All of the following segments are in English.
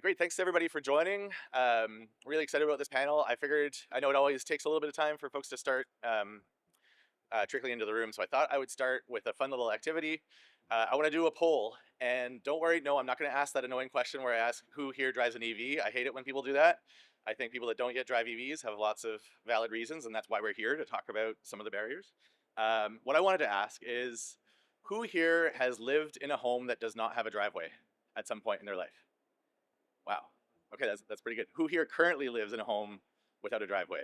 Great, thanks everybody for joining. Really excited about this panel. I know it always takes a little bit of time for folks to start trickling into the room, so I thought I would start with a fun little activity. I want to do a poll, and don't worry, no, I'm not going to ask that annoying question where I ask who here drives an EV. I hate it when people do that. I think people that don't yet drive EVs have lots of valid reasons, and that's why we're here to talk about some of the barriers. What I wanted to ask is, who here has lived in a home that does not have a driveway at some point in their life? Wow. Okay, that's pretty good. Who here currently lives in a home without a driveway?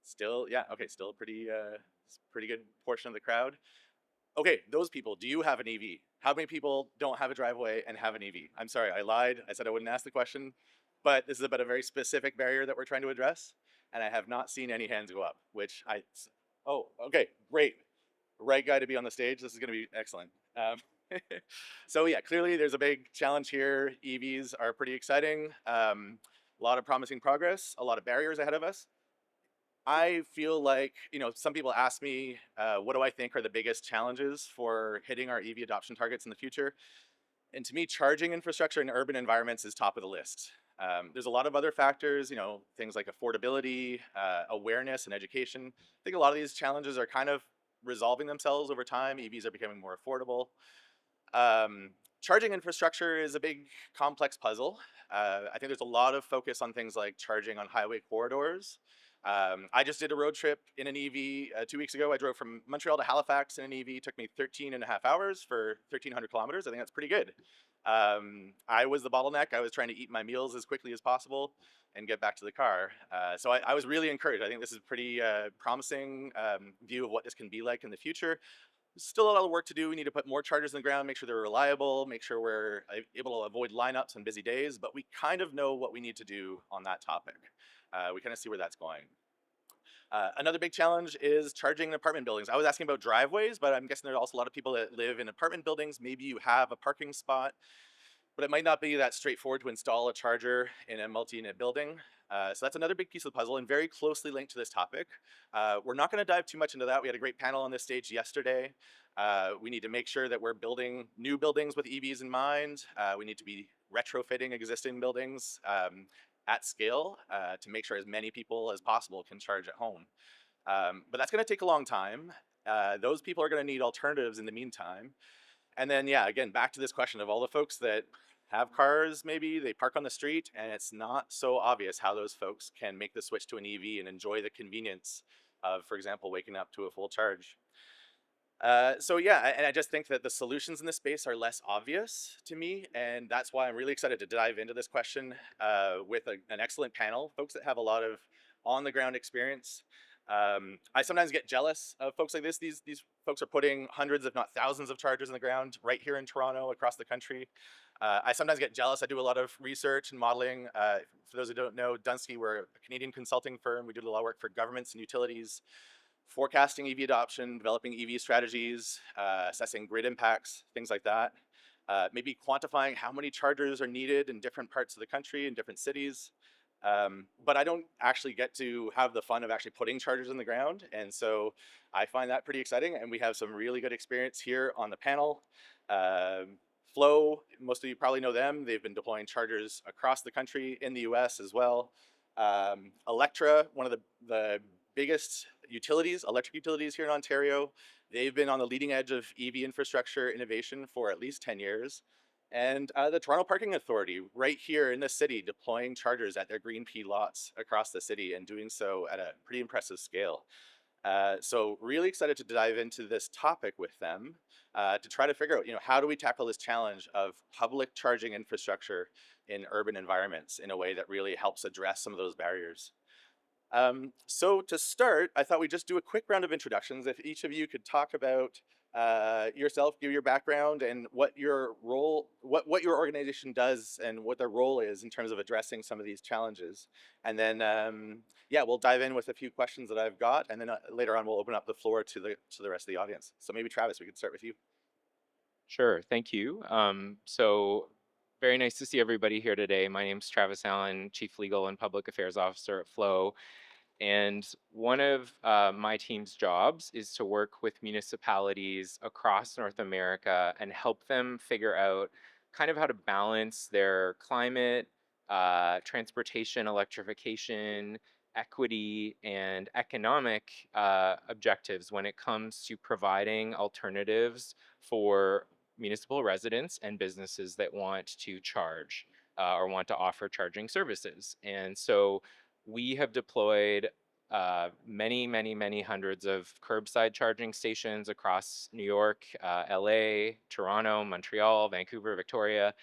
Still, yeah, okay, still a pretty good portion of the crowd. Okay, those people, do you have an EV? How many people don't have a driveway and have an EV? I'm sorry, I lied. I said I wouldn't ask the question, but this is about a very specific barrier that we're trying to address, and I have not seen any hands go up, oh, okay, great. Right guy to be on the stage. This is gonna be excellent. So yeah, clearly there's a big challenge here. EVs are pretty exciting. A lot of promising progress, a lot of barriers ahead of us. I feel like, some people ask me, what do I think are the biggest challenges for hitting our EV adoption targets in the future? And to me, charging infrastructure in urban environments is top of the list. There's a lot of other factors, things like affordability, awareness, and education. I think a lot of these challenges are kind of resolving themselves over time. EVs are becoming more affordable. Charging infrastructure is a big, complex puzzle. I think there's a lot of focus on things like charging on highway corridors. I just did a road trip in an EV 2 weeks ago. I drove from Montreal to Halifax in an EV. It took me 13 and a half hours for 1,300 kilometers. I think that's pretty good. I was the bottleneck. I was trying to eat my meals as quickly as possible and get back to the car. So I was really encouraged. I think this is a pretty promising view of what this can be like in the future. Still a lot of work to do. We need to put more chargers in the ground, make sure they're reliable, make sure we're able to avoid lineups on busy days, but we kind of know what we need to do on that topic. We kind of see where that's going. Another big challenge is charging in apartment buildings. I was asking about driveways, but I'm guessing there are also a lot of people that live in apartment buildings. Maybe you have a parking spot, but it might not be that straightforward to install a charger in a multi-unit building. So that's another big piece of the puzzle and very closely linked to this topic. We're not going to dive too much into that. We had a great panel on this stage yesterday. We need to make sure that we're building new buildings with EVs in mind. We need to be retrofitting existing buildings at scale to make sure as many people as possible can charge at home. But that's going to take a long time. Those people are going to need alternatives in the meantime. And then, yeah, again, back to this question of all the folks that have cars, maybe they park on the street, and it's not so obvious how those folks can make the switch to an EV and enjoy the convenience of, for example, waking up to a full charge. So yeah, and I just think that the solutions in this space are less obvious to me, and that's why I'm really excited to dive into this question with an excellent panel, folks that have a lot of on-the-ground experience. I sometimes get jealous of folks like this. These folks are putting hundreds, if not thousands, of chargers in the ground right here in Toronto, across the country. I sometimes get jealous. I do a lot of research and modeling. For those who don't know, Dunsky, we're a Canadian consulting firm. We do a lot of work for governments and utilities, forecasting EV adoption, developing EV strategies, assessing grid impacts, things like that. Maybe quantifying how many chargers are needed in different parts of the country, in different cities. But I don't actually get to have the fun of actually putting chargers in the ground. And so I find that pretty exciting. And we have some really good experience here on the panel. Flow, most of you probably know them. They've been deploying chargers across the country, in the US as well. Alectra, one of the biggest utilities, electric utilities here in Ontario. They've been on the leading edge of EV infrastructure innovation for at least 10 years. And the Toronto Parking Authority, right here in the city, deploying chargers at their Green P lots across the city and doing so at a pretty impressive scale. So really excited to dive into this topic with them to try to figure out, how do we tackle this challenge of public charging infrastructure in urban environments in a way that really helps address some of those barriers. So to start, I thought we'd just do a quick round of introductions. If each of you could talk about yourself, give your background and what your role, what your organization does and what their role is in terms of addressing some of these challenges. And then, yeah, we'll dive in with a few questions that I've got. And then later on, we'll open up the floor to the rest of the audience. So maybe Travis, we could start with you. Sure, thank you. So very nice to see everybody here today. My name's Travis Allan, Chief Legal and Public Affairs Officer at Flow. And one of my team's jobs is to work with municipalities across North America and help them figure out kind of how to balance their climate, transportation, electrification, equity, and economic objectives when it comes to providing alternatives for municipal residents and businesses that want to charge or want to offer charging services. And so we have deployed many hundreds of curbside charging stations across New York, LA, Toronto, Montreal, Vancouver, Victoria.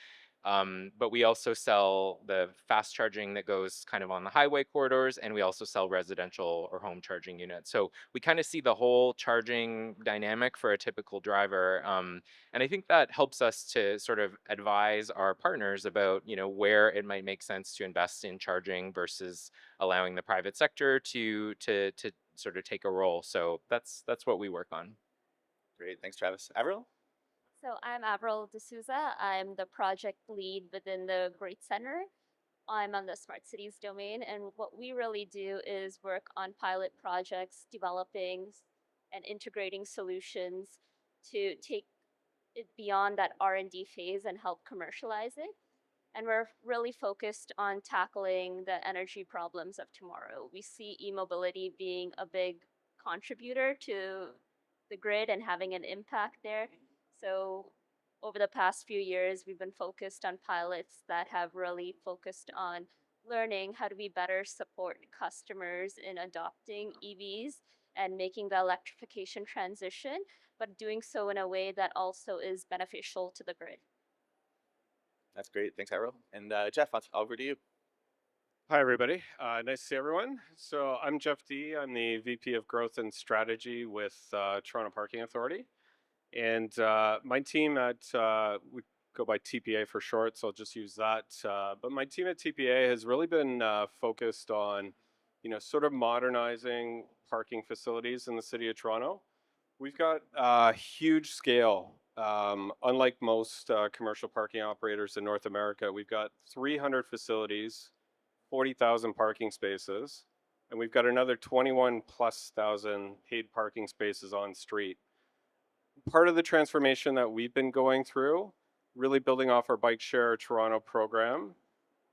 But we also sell the fast charging that goes kind of on the highway corridors, and we also sell residential or home charging units. So we kind of see the whole charging dynamic for a typical driver. And I think that helps us to sort of advise our partners about, where it might make sense to invest in charging versus allowing the private sector to sort of take a role. So that's what we work on. Great, thanks, Travis. Averyl? So I'm Averyl D'Souza. I'm the project lead within the Great Center. I'm on the Smart Cities domain, and what we really do is work on pilot projects, developing and integrating solutions to take it beyond that R&D phase and help commercialize it. And we're really focused on tackling the energy problems of tomorrow. We see e-mobility being a big contributor to the grid and having an impact there. So over the past few years, we've been focused on pilots that have really focused on learning how do we better support customers in adopting EVs and making the electrification transition, but doing so in a way that also is beneficial to the grid. That's great. Thanks, Averyl. And Jeff, over to you. Hi, everybody. Nice to see everyone. So I'm Jeff D. I'm the VP of Growth and Strategy with Toronto Parking Authority. And my team at, we go by TPA for short, so I'll just use that. But my team at TPA has really been focused on, sort of modernizing parking facilities in the city of Toronto. We've got huge scale. Unlike most commercial parking operators in North America, we've got 300 facilities, 40,000 parking spaces, and we've got another 21 plus thousand paid parking spaces on street. Part of the transformation that we've been going through, really building off our Bike Share Toronto program,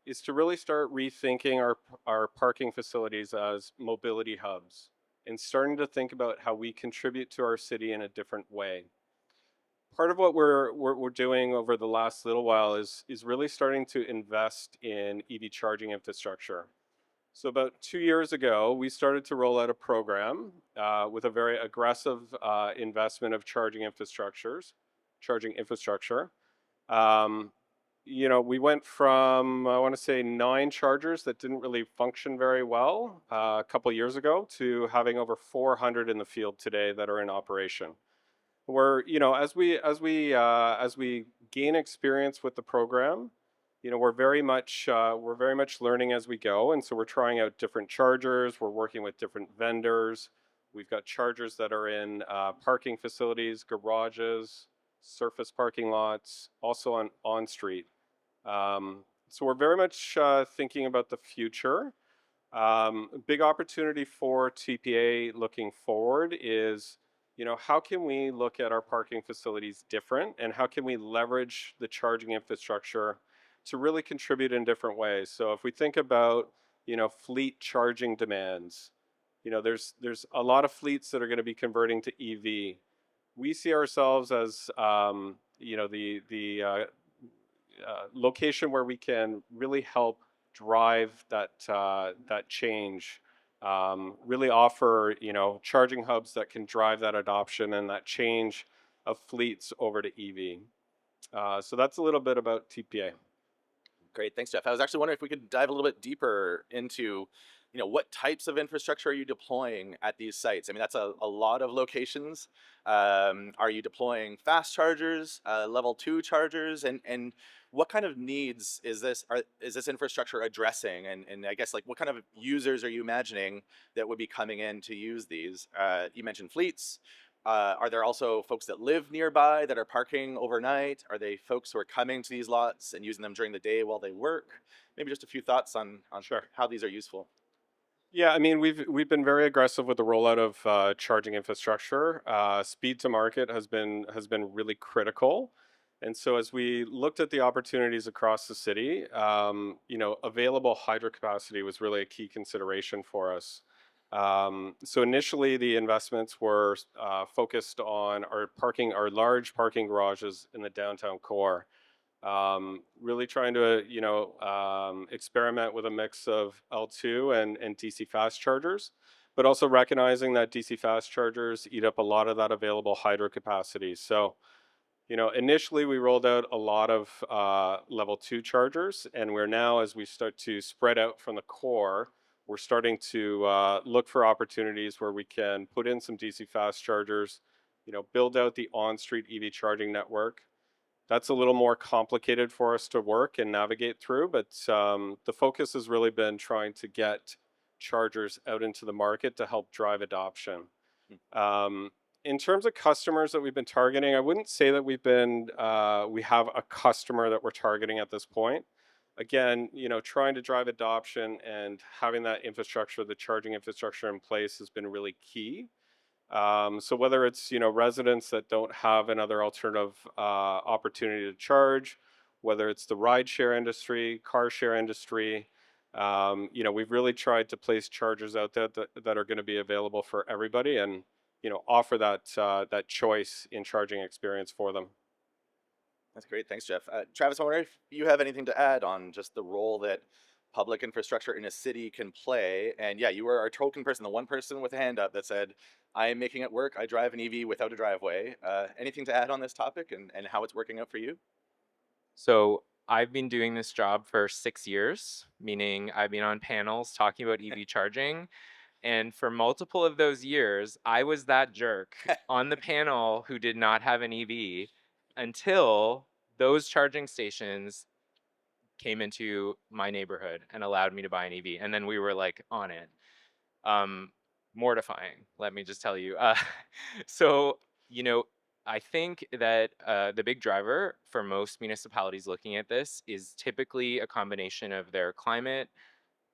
is to really start rethinking our parking facilities as mobility hubs and starting to think about how we contribute to our city in a different way. Part of what we're doing over the last little while is really starting to invest in EV charging infrastructure. So about 2 years ago, we started to roll out a program with a very aggressive investment of charging infrastructure. We went from, I want to say, 9 chargers that didn't really function very well a couple years ago to having over 400 in the field today that are in operation. We're, as we gain experience with the program, we're very much learning as we go, and so we're trying out different chargers. We're working with different vendors. We've got chargers that are in parking facilities, garages, surface parking lots, also on street. So we're very much thinking about the future. A big opportunity for TPA looking forward is, how can we look at our parking facilities different, and how can we leverage the charging infrastructure to really contribute in different ways? So if we think about, fleet charging demands, there's a lot of fleets that are going to be converting to EV. We see ourselves as, the location where we can really help drive that change. Really offer, charging hubs that can drive that adoption and that change of fleets over to EV. So that's a little bit about TPA. Great, thanks, Jeff. I was actually wondering if we could dive a little bit deeper into, what types of infrastructure are you deploying at these sites? I mean, that's a lot of locations. Are you deploying fast chargers, level 2 chargers, and what kind of needs is this infrastructure addressing? And I guess, like, what kind of users are you imagining that would be coming in to use these? You mentioned fleets. Are there also folks that live nearby that are parking overnight? Are they folks who are coming to these lots and using them during the day while they work? Maybe just a few thoughts on Sure. how these are useful. Yeah, I mean, we've been very aggressive with the rollout of charging infrastructure. Speed to market has been really critical. And so as we looked at the opportunities across the city, available hydro capacity was really a key consideration for us. So initially, the investments were focused on our large parking garages in the downtown core. Really trying to, experiment with a mix of L2 and DC fast chargers, but also recognizing that DC fast chargers eat up a lot of that available hydro capacity. So, initially we rolled out a lot of level 2 chargers, and we're now, as we start to spread out from the core, we're starting to look for opportunities where we can put in some DC fast chargers, build out the on-street EV charging network. That's a little more complicated for us to work and navigate through, but the focus has really been trying to get chargers out into the market to help drive adoption. Um, in terms of customers that we've been targeting, I wouldn't say that we have a customer that we're targeting at this point. Again, trying to drive adoption and having that infrastructure, the charging infrastructure in place has been really key. So whether it's, residents that don't have another alternative opportunity to charge, whether it's the ride share industry, car share industry, we've really tried to place chargers out there that are going to be available for everybody, and offer that choice in charging experience for them. That's great. Thanks, Jeff. Travis, I wonder if you have anything to add on just the role that public infrastructure in a city can play. And yeah, you were our token person, the one person with a hand up that said, I am making it work. I drive an EV without a driveway. Anything to add on this topic and how it's working out for you? So I've been doing this job for 6 years, meaning I've been on panels talking about EV charging. And for multiple of those years, I was that jerk on the panel who did not have an EV until those charging stations came into my neighborhood and allowed me to buy an EV. And then we were like on it. Um, Mortifying, let me just tell you. So, you know, I think that the big driver for most municipalities looking at this is typically a combination of their climate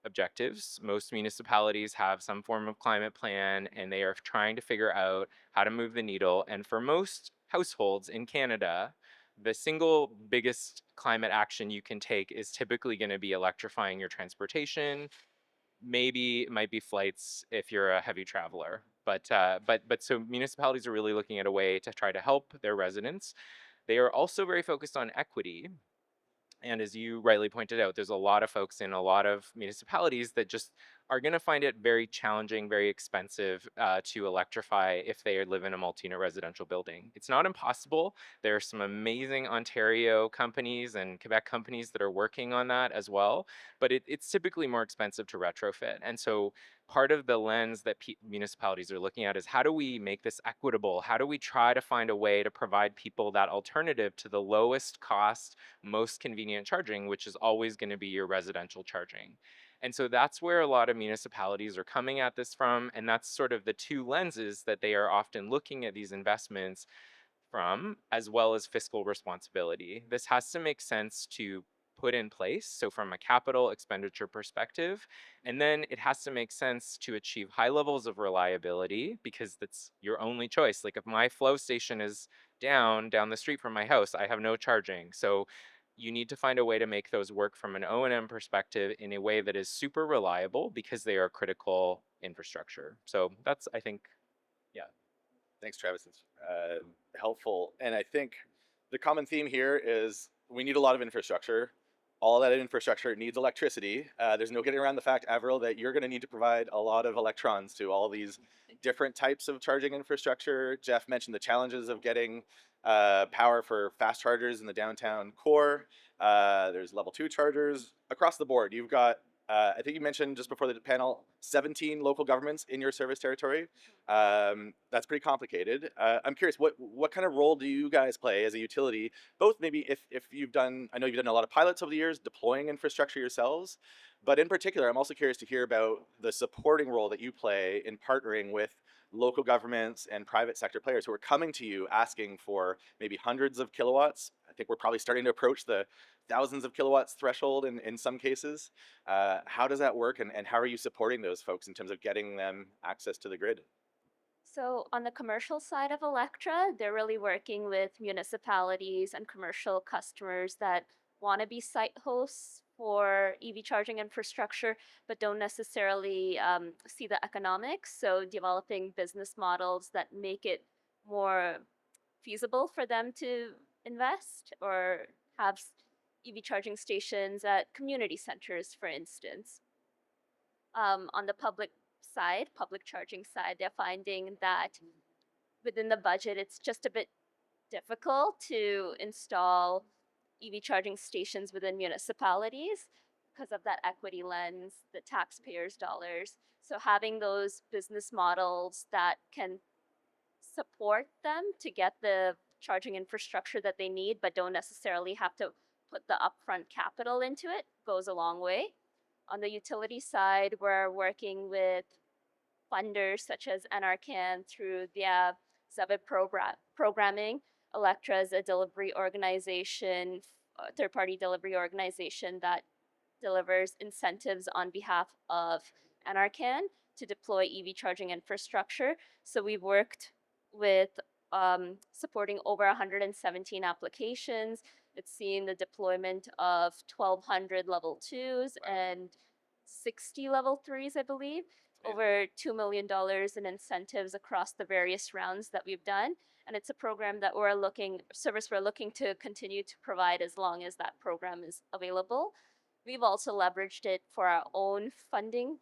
objectives. Most municipalities have some form of climate plan, and they are trying to figure out how to move the needle. And for most households in Canada, the single biggest climate action you can take is typically going to be electrifying your transportation. Maybe it might be flights if you're a heavy traveler. But so municipalities are really looking at a way to try to help their residents. They are also very focused on equity. And as you rightly pointed out, there's a lot of folks in a lot of municipalities that just are going to find it very challenging, very expensive to electrify if they live in a multi-unit residential building. It's not impossible. There are some amazing Ontario companies and Quebec companies that are working on that as well, but it's typically more expensive to retrofit. And so part of the lens that municipalities are looking at is, how do we make this equitable? How do we try to find a way to provide people that alternative to the lowest cost, most convenient charging, which is always going to be your residential charging? And so that's where a lot of municipalities are coming at this from. And that's sort of the two lenses that they are often looking at these investments from, as well as fiscal responsibility. This has to make sense to put in place, so from a capital expenditure perspective, and then it has to make sense to achieve high levels of reliability, because that's your only choice. Like if my flow station is down the street from my house, I have no charging. So you need to find a way to make those work from an O&M perspective in a way that is super reliable, because they are critical infrastructure. So that's, I think, yeah. Thanks, Travis. It's helpful. And I think the common theme here is we need a lot of infrastructure. All that infrastructure needs electricity. There's no getting around the fact, Averyl, that you're going to need to provide a lot of electrons to all these different types of charging infrastructure. Jeff mentioned the challenges of getting power for fast chargers in the downtown core. There's level 2 chargers across the board. You've got, I think you mentioned just before the panel, 17 local governments in your service territory. That's pretty complicated. I'm curious, what kind of role do you guys play as a utility? Both maybe if you've done, I know you've done a lot of pilots over the years, deploying infrastructure yourselves, but in particular, I'm also curious to hear about the supporting role that you play in partnering with local governments and private sector players who are coming to you asking for maybe hundreds of kilowatts. I think we're probably starting to approach the thousands of kilowatts threshold in some cases. How does that work, and how are you supporting those folks in terms of getting them access to the grid? So on the commercial side of Alectra, they're really working with municipalities and commercial customers that want to be site hosts for EV charging infrastructure, but don't necessarily see the economics. So developing business models that make it more feasible for them to invest or have EV charging stations at community centers, for instance. On the public side, public charging side, they're finding that within the budget, it's just a bit difficult to install EV charging stations within municipalities because of that equity lens, the taxpayers' dollars. So having those business models that can support them to get the charging infrastructure that they need, but don't necessarily have to put the upfront capital into it, goes a long way. On the utility side, we're working with funders such as NRCan through the Zebit programming. Alectra is a delivery organization, third-party delivery organization that delivers incentives on behalf of NRCan to deploy EV charging infrastructure. So we've worked with supporting over 117 applications. It's seen the deployment of 1,200 level 2s and 60 level 3s, I believe. Amazing. Over $2 million in incentives across the various rounds that we've done. And it's a program that service we're looking to continue to provide as long as that program is available. We've also leveraged it for our own funding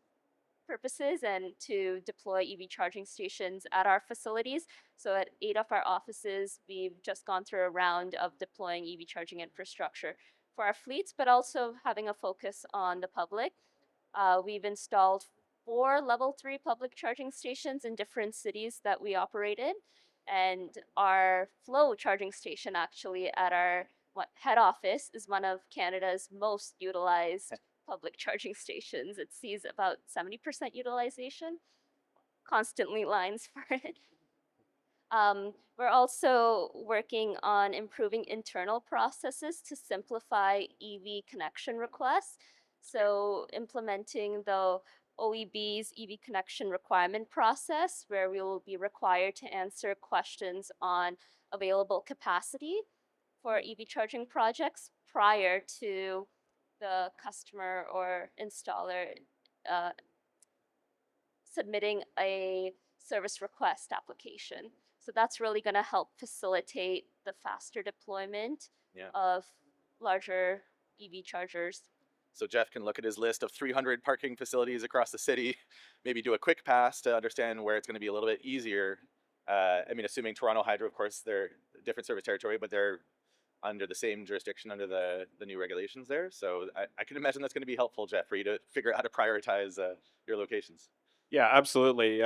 purposes and to deploy EV charging stations at our facilities. So at 8 of our offices, we've just gone through a round of deploying EV charging infrastructure for our fleets, but also having a focus on the public. We've installed 4 level 3 public charging stations in different cities that we operated. And our Flow charging station, actually, at our head office, is one of Canada's most utilized public charging stations. It sees about 70% utilization, constantly lines for it. We're also working on improving internal processes to simplify EV connection requests. So implementing the OEB's EV connection requirement process, where we will be required to answer questions on available capacity for EV charging projects prior to the customer or installer uh, submitting a service request application. So that's really going to help facilitate the faster deployment Yeah. of larger EV chargers. So Jeff can look at his list of 300 parking facilities across the city, maybe do a quick pass to understand where it's going to be a little bit easier. I mean, assuming Toronto Hydro, of course, they're a different service territory, but they're under the same jurisdiction under the new regulations there. So I can imagine that's going to be helpful, Jeff, for you to figure out how to prioritize your locations. Yeah, absolutely.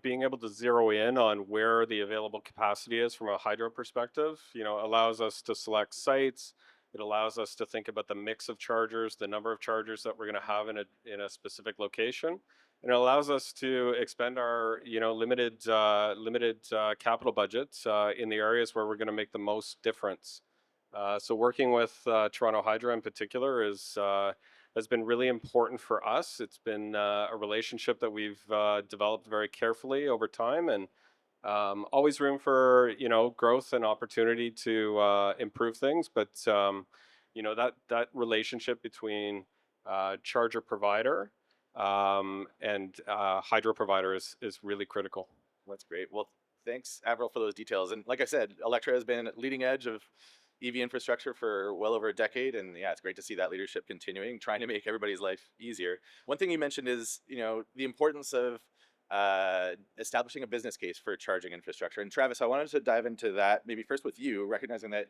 Being able to zero in on where the available capacity is from a hydro perspective, allows us to select sites. It allows us to think about the mix of chargers, the number of chargers that we're going to have in a specific location, and it allows us to expend our limited capital budgets in the areas where we're going to make the most difference. So working with Toronto Hydro in particular has been really important for us. It's been a relationship that we've developed very carefully over time, and always room for growth and opportunity to improve things. But that relationship between charger provider and hydro provider is really critical. That's great. Well, thanks, Averyl, for those details. And like I said, Alectra has been leading edge of EV infrastructure for well over a decade, and yeah, it's great to see that leadership continuing, trying to make everybody's life easier. One thing you mentioned is, the importance of establishing a business case for charging infrastructure. And Travis, I wanted to dive into that maybe first with you, recognizing that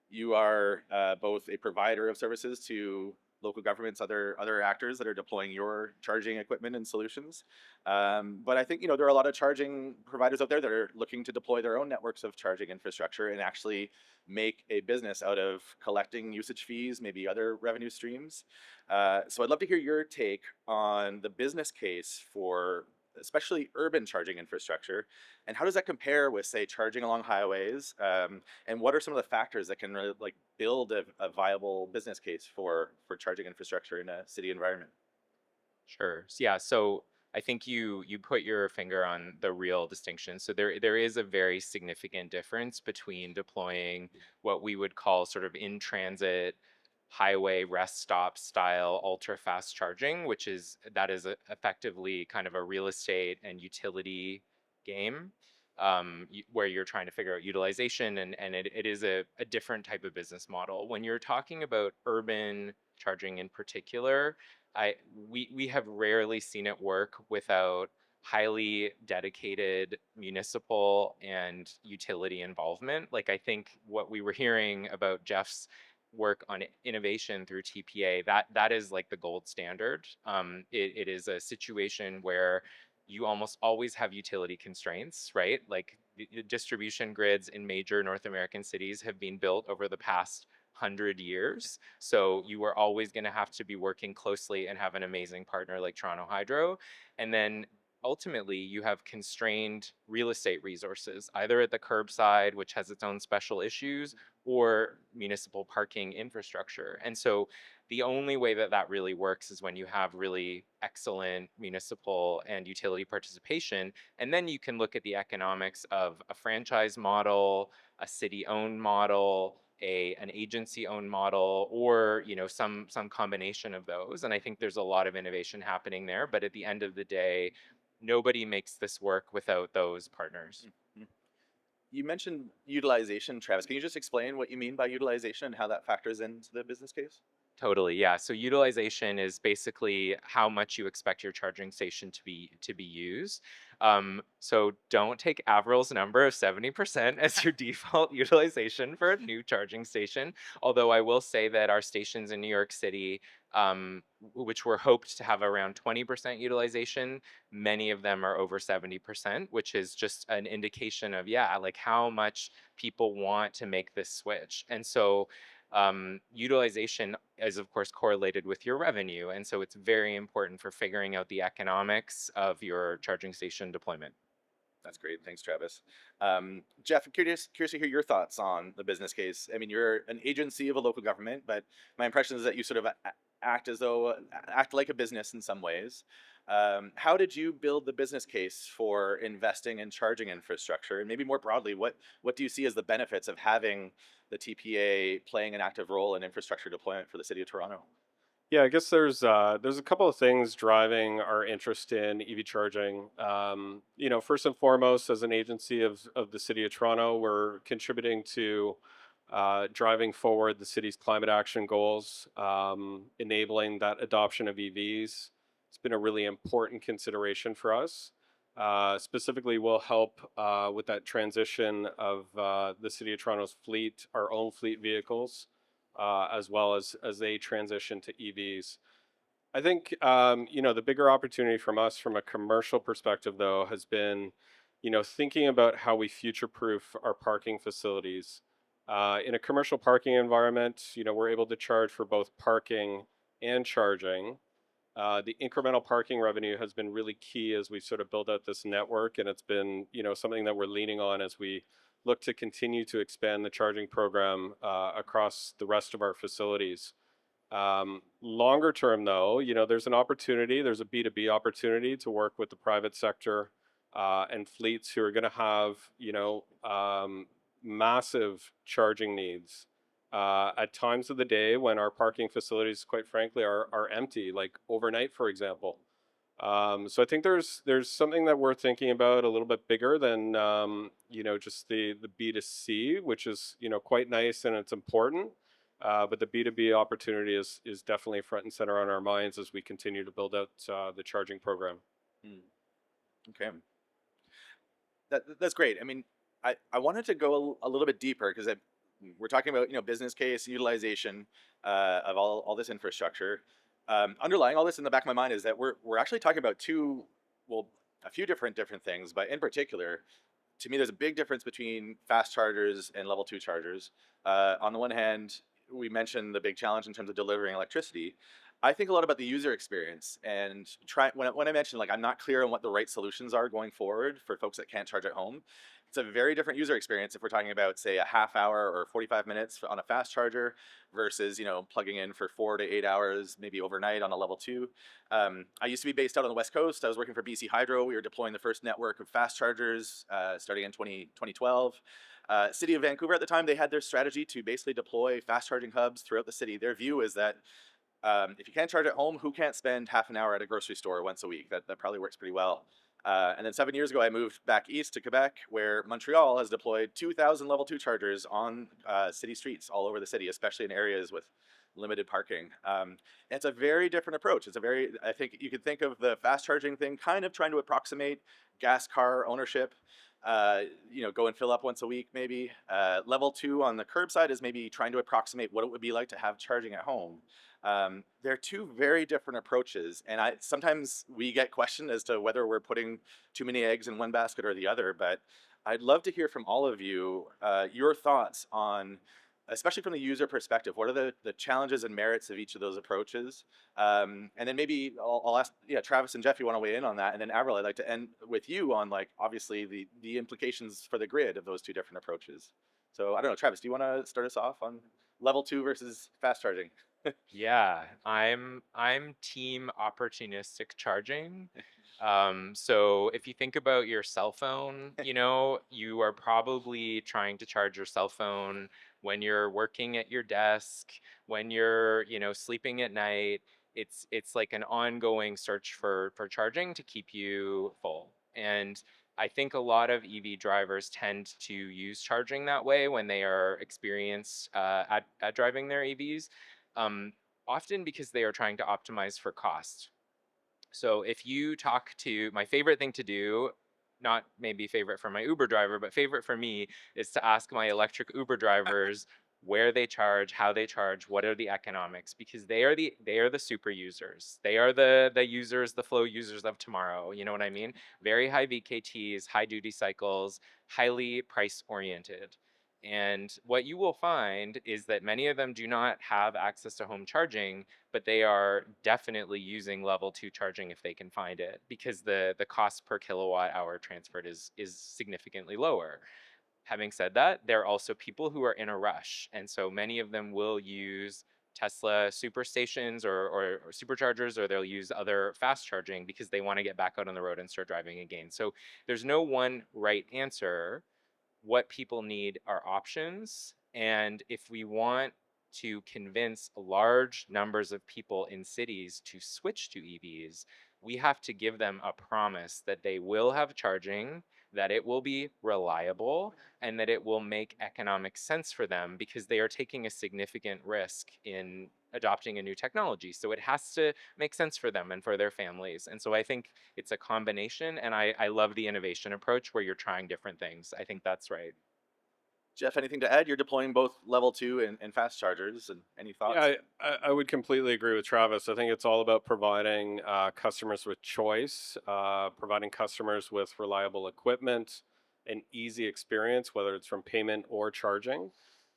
you are both a provider of services to local governments, other actors that are deploying your charging equipment and solutions. But I think, there are a lot of charging providers out there that are looking to deploy their own networks of charging infrastructure and actually make a business out of collecting usage fees, maybe other revenue streams. So I'd love to hear your take on the business case for especially urban charging infrastructure, and how does that compare with, say, charging along highways? And what are some of the factors that can really build a viable business case for charging infrastructure in a city environment? Sure. Yeah. So I think you put your finger on the real distinction. So there is a very significant difference between deploying what we would call sort of in transit highway rest stop style ultra fast charging, which is effectively kind of a real estate and utility game, where you're trying to figure out utilization, and it is a different type of business model. When you're talking about urban charging in particular, we have rarely seen it work without highly dedicated municipal and utility involvement. Like, I think what we were hearing about Jeff's work on innovation through TPA, that is like the gold standard. It is a situation where you almost always have utility constraints, right? Like the distribution grids in major North American cities have been built over the past 100 years. So you are always going to have to be working closely and have an amazing partner like Toronto Hydro. And then ultimately you have constrained real estate resources, either at the curbside, which has its own special issues, or municipal parking infrastructure. And so the only way that that really works is when you have really excellent municipal and utility participation. And then you can look at the economics of a franchise model, a city-owned model, an agency-owned model, or some combination of those. And I think there's a lot of innovation happening there. But at the end of the day, nobody makes this work without those partners. Mhm. You mentioned utilization, Travis. Can you just explain what you mean by utilization and how that factors into the business case? Totally, yeah. So utilization is basically how much you expect your charging station to be used. So don't take Averyl's number of 70% as your default utilization for a new charging station. Although I will say that our stations in New York City, which were hoped to have around 20% utilization, many of them are over 70%, which is just an indication of, yeah, like how much people want to make this switch. And so utilization is of course correlated with your revenue. And so it's very important for figuring out the economics of your charging station deployment. That's great. Thanks, Travis. Jeff, curious to hear your thoughts on the business case. I mean, you're an agency of a local government, but my impression is that you sort of act like a business in some ways. How did you build the business case for investing in charging infrastructure? And maybe more broadly, what do you see as the benefits of having the TPA playing an active role in infrastructure deployment for the city of Toronto? Yeah, I guess there's a couple of things driving our interest in EV charging. First and foremost, as an agency of the City of Toronto, we're contributing to driving forward the city's climate action goals, enabling that adoption of EVs. It's been a really important consideration for us. Specifically, we'll help with that transition of the City of Toronto's fleet, our own fleet vehicles, as well as they transition to EVs. I think the bigger opportunity from us, from a commercial perspective, though, has been thinking about how we future-proof our parking facilities. In a commercial parking environment, we're able to charge for both parking and charging. The incremental parking revenue has been really key as we sort of build out this network, and it's been something that we're leaning on as we look to continue to expand the charging program across the rest of our facilities. Longer term, though, there's an opportunity, there's a B2B opportunity to work with the private sector and fleets who are going to have, massive charging needs at times of the day when our parking facilities, quite frankly, are empty, like overnight, for example. So I think there's something that we're thinking about a little bit bigger than just the B2C, which is quite nice and it's important. But the B2B opportunity is definitely front and center on our minds as we continue to build out the charging program. Okay, that's great. I mean, I wanted to go a little bit deeper because we're talking about business case utilization of all this infrastructure. Underlying all this in the back of my mind is that we're actually talking about a few different things, but in particular, to me, there's a big difference between fast chargers and level 2 chargers. On the one hand, we mentioned the big challenge in terms of delivering electricity. I think a lot about the user experience and try when I mentioned like I'm not clear on what the right solutions are going forward for folks that can't charge at home. It's a very different user experience if we're talking about say a half hour or 45 minutes on a fast charger versus plugging in for 4 to 8 hours maybe overnight on a level 2. I used to be based out on the West Coast. I was working for BC Hydro. We were deploying the first network of fast chargers starting in 2012. City of Vancouver at the time, they had their strategy to basically deploy fast charging hubs throughout the city. Their view is that if you can't charge at home, who can't spend half an hour at a grocery store once a week? That probably works pretty well. And then 7 years ago, I moved back east to Quebec, where Montreal has deployed 2,000 level 2 chargers on city streets all over the city, especially in areas with limited parking. It's a very different approach. I think you could think of the fast charging thing kind of trying to approximate gas car ownership. Go and fill up once a week, maybe. Level 2 on the curbside is maybe trying to approximate what it would be like to have charging at home. They're two very different approaches, and sometimes we get questioned as to whether we're putting too many eggs in one basket or the other. But I'd love to hear from all of you your thoughts on, especially from the user perspective, what are the challenges and merits of each of those approaches? And then maybe I'll ask, Travis and Jeff, you want to weigh in on that, and then Averyl, I'd like to end with you on like obviously the implications for the grid of those two different approaches. So I don't know, Travis, do you want to start us off on level 2 versus fast charging? Yeah, I'm team opportunistic charging. So if you think about your cell phone, you are probably trying to charge your cell phone when you're working at your desk, when you're, sleeping at night. It's like an ongoing search for charging to keep you full. And I think a lot of EV drivers tend to use charging that way when they are experienced at driving their EVs. Um, Often because they are trying to optimize for cost. So if you talk to my favorite thing to do, not maybe favorite for my Uber driver, but favorite for me is to ask my electric Uber drivers where they charge, how they charge, what are the economics, because they are the super users. They are the users, the flow users of tomorrow. You know what I mean? Very high VKTs, high duty cycles, highly price oriented. And what you will find is that many of them do not have access to home charging, but they are definitely using level 2 charging if they can find it, because the cost per kilowatt hour transferred is significantly lower. Having said that, there are also people who are in a rush, and so many of them will use Tesla superstations or superchargers, or they'll use other fast charging because they want to get back out on the road and start driving again. So there's no one right answer. What people need are options. And if we want to convince large numbers of people in cities to switch to EVs, we have to give them a promise that they will have charging, that it will be reliable, and that it will make economic sense for them, because they are taking a significant risk in adopting a new technology. So it has to make sense for them and for their families. And so I think it's a combination, and I love the innovation approach where you're trying different things. I think that's right. Jeff, anything to add? You're deploying both level 2 and fast chargers, and any thoughts? Yeah, I would completely agree with Travis. I think it's all about providing customers with choice, providing customers with reliable equipment, an easy experience, whether it's from payment or charging.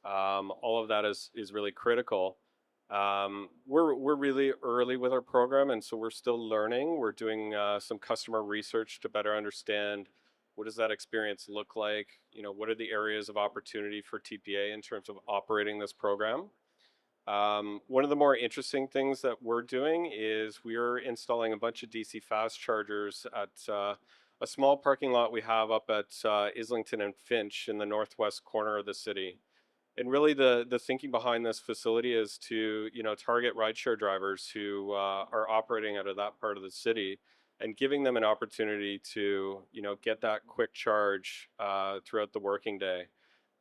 All of that is really critical. We're really early with our program, and so we're still learning. We're doing some customer research to better understand what does that experience look like. What are the areas of opportunity for TPA in terms of operating this program? One of the more interesting things that we're doing is we're installing a bunch of DC fast chargers at a small parking lot we have up at Islington and Finch in the northwest corner of the city. And really the thinking behind this facility is to, target rideshare drivers who are operating out of that part of the city, and giving them an opportunity to, get that quick charge throughout the working day.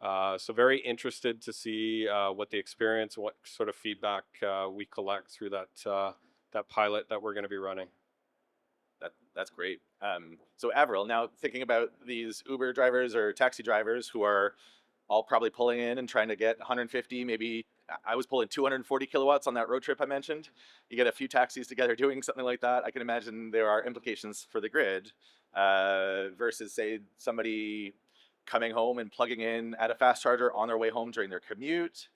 So very interested to see what the experience, what sort of feedback we collect through that pilot that we're going to be running. That's great. So Averyl, now thinking about these Uber drivers or taxi drivers who are all probably pulling in and trying to get 150, maybe I was pulling 240 kilowatts on that road trip I mentioned. You get a few taxis together doing something like that. I can imagine there are implications for the grid versus say somebody coming home and plugging in at a fast charger on their way home during their commute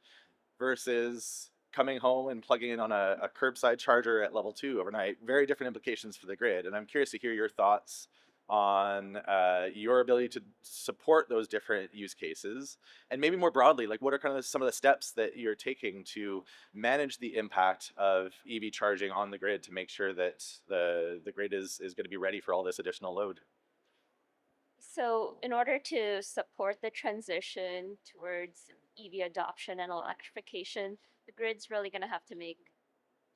versus coming home and plugging in on a curbside charger at level 2 overnight. Very different implications for the grid. And I'm curious to hear your thoughts on your ability to support those different use cases, and maybe more broadly, like what are kind of some of the steps that you're taking to manage the impact of EV charging on the grid to make sure that the grid is going to be ready for all this additional load. So, in order to support the transition towards EV adoption and electrification, the grid's really going to have to make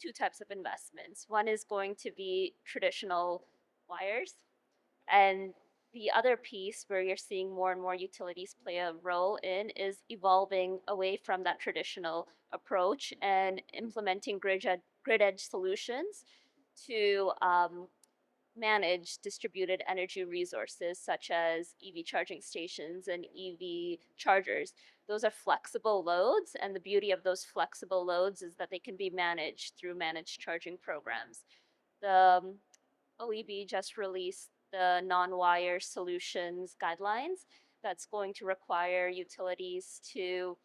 two types of investments. One is going to be traditional wires, and the other piece where you're seeing more and more utilities play a role in is evolving away from that traditional approach and implementing grid edge solutions to manage distributed energy resources such as EV charging stations and EV chargers. Those are flexible loads, and the beauty of those flexible loads is that they can be managed through managed charging programs. The OEB just released the non-wire solutions guidelines that's going to require utilities to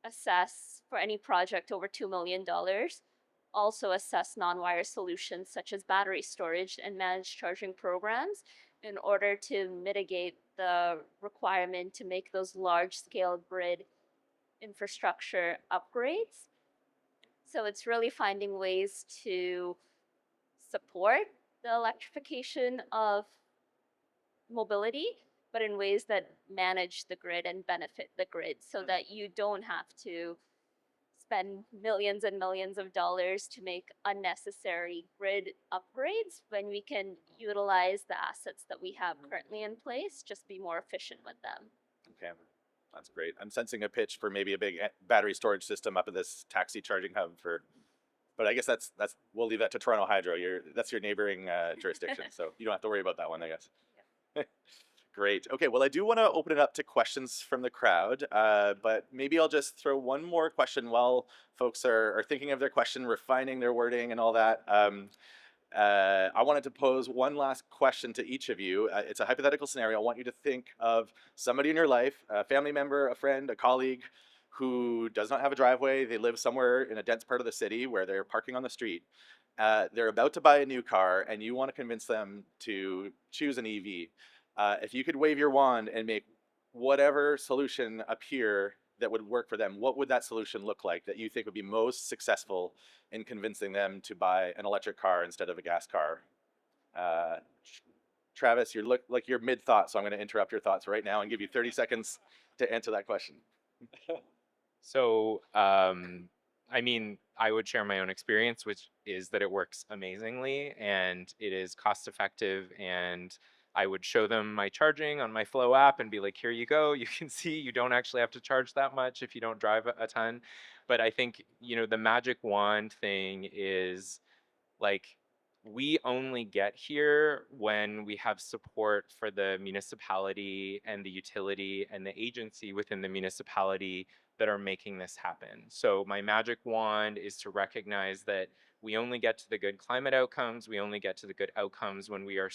assess for any project over $2 million, also assess non-wire solutions such as battery storage and managed charging programs in order to mitigate the requirement to make those large-scale grid infrastructure upgrades. So it's really finding ways to support the electrification of mobility, but in ways that manage the grid and benefit the grid so that you don't have to spend millions and millions of dollars to make unnecessary grid upgrades when we can utilize the assets that we have currently in place, just be more efficient with them. Okay, that's great. I'm sensing a pitch for maybe a big battery storage system up at this taxi charging hub for, but I guess that's we'll leave that to Toronto Hydro. That's your neighboring jurisdiction, so you don't have to worry about that one, I guess. Yeah. Great. Okay, well, I do want to open it up to questions from the crowd, but maybe I'll just throw one more question while folks are thinking of their question, refining their wording and all that. I wanted to pose one last question to each of you. It's a hypothetical scenario. I want you to think of somebody in your life, a family member, a friend, a colleague, who does not have a driveway. They live somewhere in a dense part of the city where they're parking on the street. They're about to buy a new car, and you want to convince them to choose an EV. If you could wave your wand and make whatever solution appear that would work for them, what would that solution look like that you think would be most successful in convincing them to buy an electric car instead of a gas car? Travis, you look like you're mid-thought, so I'm going to interrupt your thoughts right now and give you 30 seconds to answer that question. So, I mean, I would share my own experience, which is that it works amazingly and it is cost effective, and I would show them my charging on my Flow app and be like, here you go. You can see you don't actually have to charge that much if you don't drive a ton. But I think, the magic wand thing is like, we only get here when we have support for the municipality and the utility and the agency within the municipality that are making this happen. So my magic wand is to recognize that we only get to the good climate outcomes, we only get to the good outcomes when we are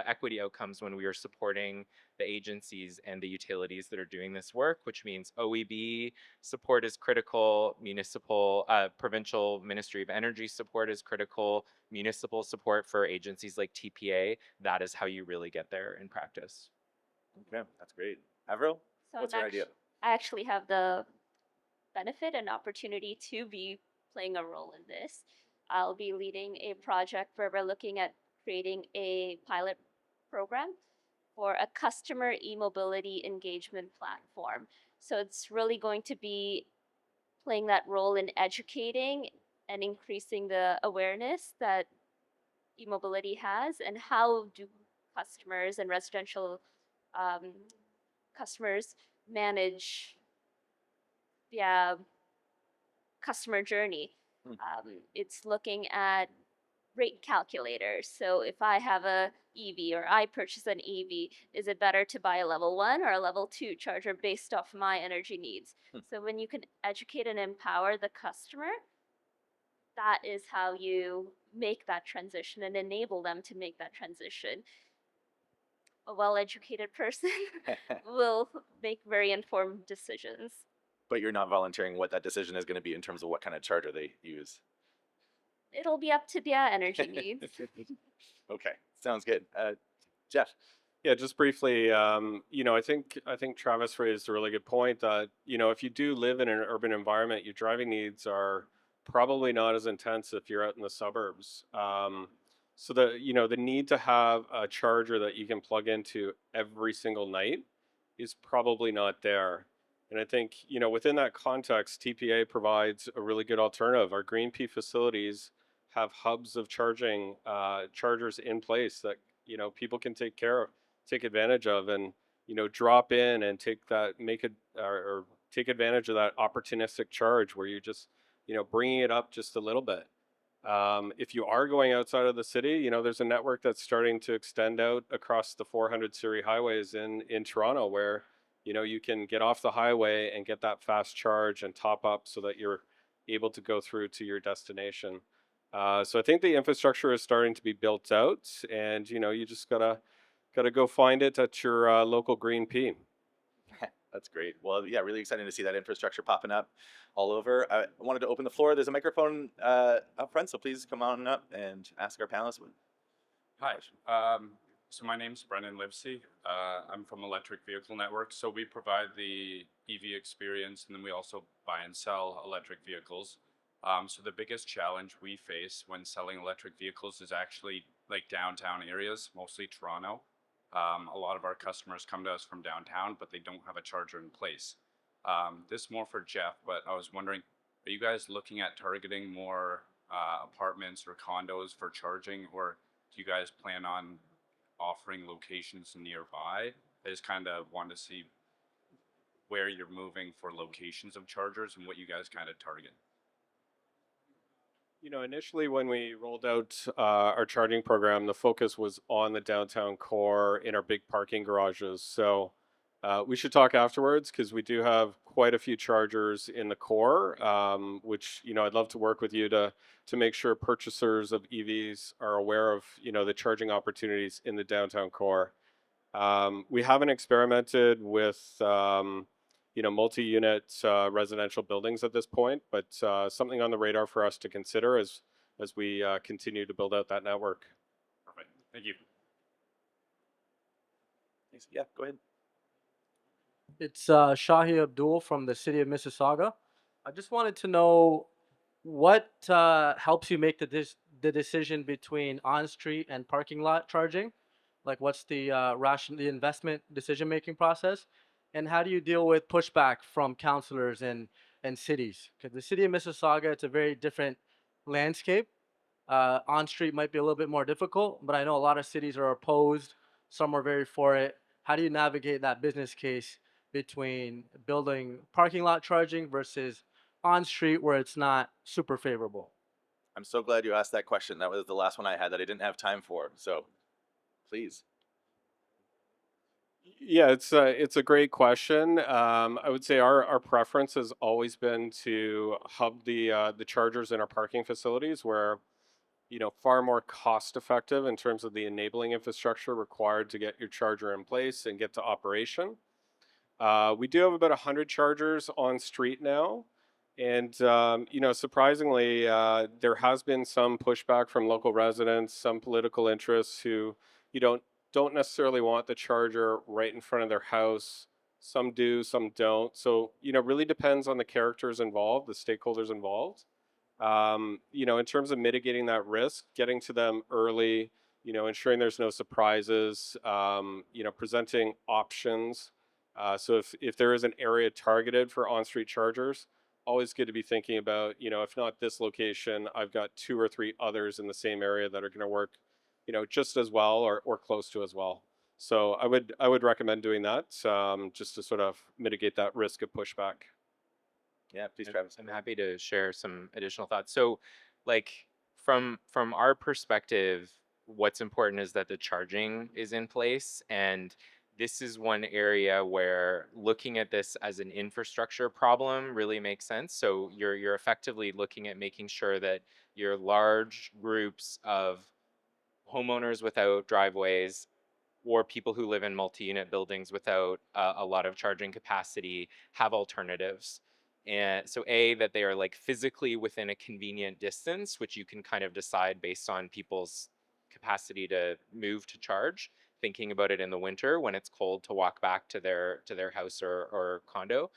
equity outcomes when we are supporting the agencies and the utilities that are doing this work, which means OEB support is critical, municipal, provincial Ministry of Energy support is critical, municipal support for agencies like TPA. That is how you really get there in practice. Okay, that's great. Averyl, So what's your idea? I actually have the benefit and opportunity to be playing a role in this. I'll be leading a project where we're looking at creating a pilot program for a customer e-mobility engagement platform. So it's really going to be playing that role in educating and increasing the awareness that e-mobility has, and how do customers and residential customers manage the customer journey. It's looking at rate calculators. So if I have a EV or I purchase an EV, is it better to buy a level 1 or a level 2 charger based off my energy needs? So when you can educate and empower the customer, that is how you make that transition and enable them to make that transition. A well-educated person will make very informed decisions. But you're not volunteering what that decision is going to be in terms of what kind of charger they use. It'll be up to their energy needs. Okay, sounds good. Jeff. Yeah, just briefly, I think Travis raised a really good point that, if you do live in an urban environment, your driving needs are probably not as intense if you're out in the suburbs. So the need to have a charger that you can plug into every single night is probably not there. And I think, within that context, TPA provides a really good alternative. Our Green P facilities have hubs of chargers in place that, people can take advantage of, and drop in and or take advantage of that opportunistic charge where you just bringing it up just a little bit. If you are going outside of the city, there's a network that's starting to extend out across the 400 series highways in Toronto, where you can get off the highway and get that fast charge and top up so that you're able to go through to your destination. So I think the infrastructure is starting to be built out, and you just gotta go find it at your local Green P. That's great. Well, yeah, really exciting to see that infrastructure popping up all over. I wanted to open the floor. There's a microphone up front, so please come on up and ask our panelists. Hi. So my name's Brendan Livesey. I'm from Electric Vehicle Network. So we provide the EV experience, and then we also buy and sell electric vehicles. So the biggest challenge we face when selling electric vehicles is actually like downtown areas, mostly Toronto. A lot of our customers come to us from downtown, but they don't have a charger in place. This more for Jeff, but I was wondering, are you guys looking at targeting more apartments or condos for charging, or do you guys plan on offering locations nearby? I just kind of want to see where you're moving for locations of chargers and what you guys kind of target. Initially when we rolled out our charging program, the focus was on the downtown core in our big parking garages. So we should talk afterwards, because we do have quite a few chargers in the core, which I'd love to work with you to make sure purchasers of EVs are aware of the charging opportunities in the downtown core. We haven't experimented with multi-unit residential buildings at this point, but something on the radar for us to consider as we continue to build out that network. Perfect. Thank you. Thanks. Yeah, go ahead. It's Shahi Abdul from the city of Mississauga. I just wanted to know what helps you make the decision between on-street and parking lot charging. Like, what's the the investment decision-making process, and how do you deal with pushback from councilors and cities? Because the city of Mississauga, it's a very different landscape. On street might be a little bit more difficult, but I know a lot of cities are opposed. Some are very for it. How do you navigate that business case between building parking lot charging versus on street where it's not super favorable? I'm so glad you asked that question. That was the last one I had that I didn't have time for. So please. Yeah, it's a great question. I would say our preference has always been to hub the chargers in our parking facilities, where far more cost effective in terms of the enabling infrastructure required to get your charger in place and get to operation. We do have about 100 chargers on street now, and surprisingly, there has been some pushback from local residents, some political interests who don't necessarily want the charger right in front of their house. Some do, some don't. So really depends on the characters involved, the stakeholders involved. In terms of mitigating that risk, getting to them early, ensuring there's no surprises, presenting options. So if there is an area targeted for on-street chargers, always good to be thinking about, if not this location, I've got 2 or 3 others in the same area that are going to work, just as well or close to as well. So I would recommend doing that, just to sort of mitigate that risk of pushback. Yeah, please, Travis. I'm happy to share some additional thoughts. So, like, from our perspective, what's important is that the charging is in place, and this is one area where looking at this as an infrastructure problem really makes sense. So you're effectively looking at making sure that your large groups of homeowners without driveways or people who live in multi-unit buildings without a lot of charging capacity have alternatives. And so A, that they are like physically within a convenient distance, which you can kind of decide based on people's capacity to move to charge, thinking about it in the winter when it's cold to walk back to their house or condo.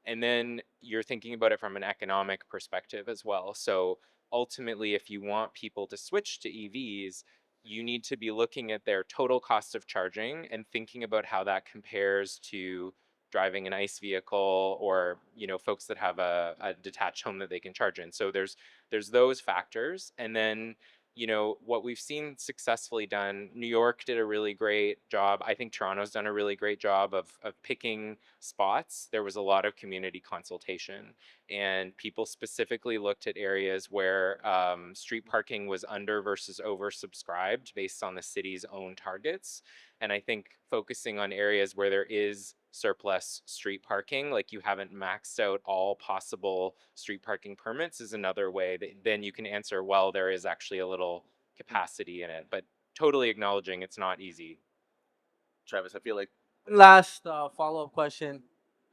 And then you're thinking about it from an economic perspective as well. So ultimately, if you want people to switch to EVs, you need to be looking at their total cost of charging and thinking about how that compares to driving an ICE vehicle, or folks that have a detached home that they can charge in. So there's those factors. And then what we've seen successfully done, New York did a really great job. I think Toronto's done a really great job of picking spots. There was a lot of community consultation, and people specifically looked at areas where street parking was under versus oversubscribed based on the city's own targets. And I think focusing on areas where there is surplus street parking, like you haven't maxed out all possible street parking permits, is another way that then you can answer, well, there is actually a little capacity in it, but totally acknowledging it's not easy. Travis, I feel like Last follow-up question.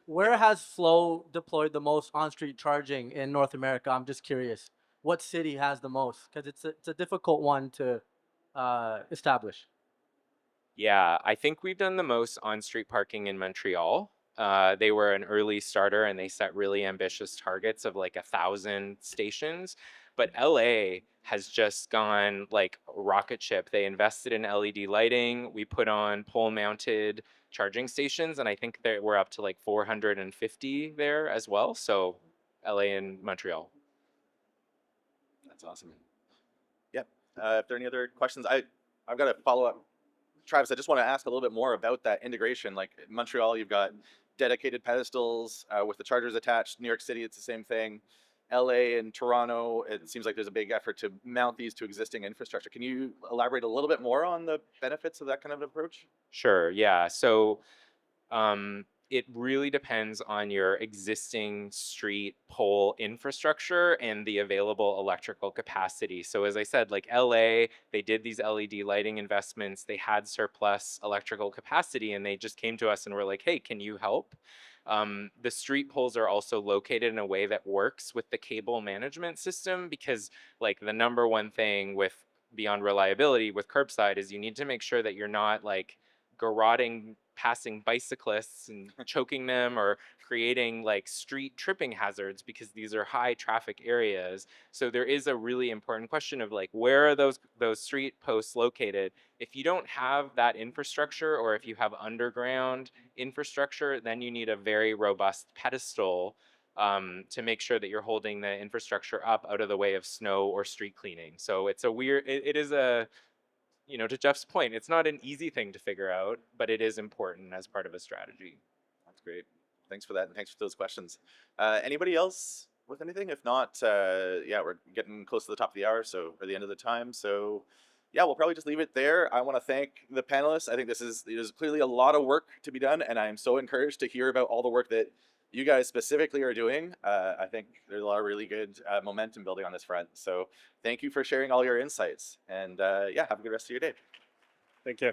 Where has Flow deployed the most on-street charging in North America? I'm just curious. What city has the most? Because it's a difficult one to establish. Yeah, I think we've done the most on-street parking in Montreal. They were an early starter and they set really ambitious targets of like 1,000 stations. But LA has just gone like rocket ship. They invested in LED lighting. We put on pole-mounted charging stations, and I think that we're up to like 450 there as well. So LA and Montreal. that's awesome. Yep. If there are any other questions, I've got a follow up. Travis, I just want to ask a little bit more about that integration. Like in Montreal, you've got dedicated pedestals with the chargers attached. New York City, it's the same thing. LA and Toronto, it seems like there's a big effort to mount these to existing infrastructure. Can you elaborate a little bit more on the benefits of that kind of approach? Sure, yeah. So it really depends on your existing street pole infrastructure and the available electrical capacity. So as I said, like LA, they did these LED lighting investments, they had surplus electrical capacity, and they just came to us and were like, hey, can you help? The street poles are also located in a way that works with the cable management system, because like the number one thing with beyond reliability with curbside is you need to make sure that you're not like garroting passing bicyclists and choking them, or creating like street tripping hazards, because these are high traffic areas. So there is a really important question of like, where are those street posts located? If you don't have that infrastructure, or if you have underground infrastructure, then you need a very robust pedestal to make sure that you're holding the infrastructure up out of the way of snow or street cleaning. So it's a weird, it is a, to Jeff's point, it's not an easy thing to figure out, but it is important as part of a strategy. That's great. Thanks for that, and thanks for those questions. Anybody else with anything? If not, yeah, we're getting close to the top of the hour, so or the end of the time. So, yeah, we'll probably just leave it there. I want to thank the panelists. I think there's clearly a lot of work to be done, and I'm so encouraged to hear about all the work that you guys specifically are doing. I think there's a lot of really good momentum building on this front. So, thank you for sharing all your insights, and yeah, have a good rest of your day. Thank you.